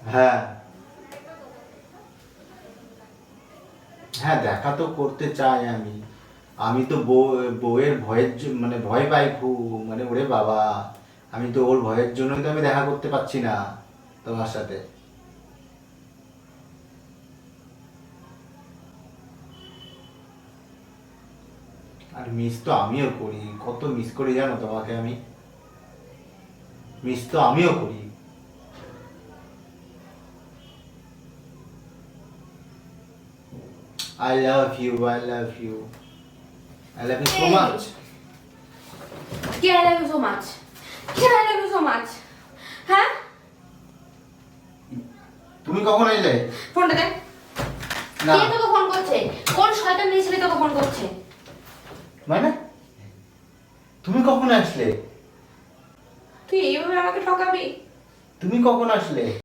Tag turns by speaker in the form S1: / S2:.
S1: হ্যাঁ হ্যাঁ, দেখা তো করতে চাই আমি। আমি তো বউয়ের মানে ভয় পাই খুব, মানে ওরে বাবা, আমি তো ওর ভয়ের জন্যই তো আমি দেখা করতে পারছি না তোমার সাথে। আর মিস তো আমিও করি, কত মিস করি জানো তোমাকে আমি। মিস তো আমিও করি। I love you, I love you, I love you so
S2: এই,
S1: মাচ।
S2: কে I love you so much? কে I love you so much? হ্যাঁ,
S1: তুমি কখন এলে?
S2: ফোনটা দে।
S1: না
S2: কে তোকে ফোন করছে? কোন শয়তান মেয়ে ছেলে তোকে ফোন করছে?
S1: মানে তুমি কখন আসলে?
S2: তুই এইভাবে আমাকে ঠকাবি?
S1: তুমি কখন আসলে?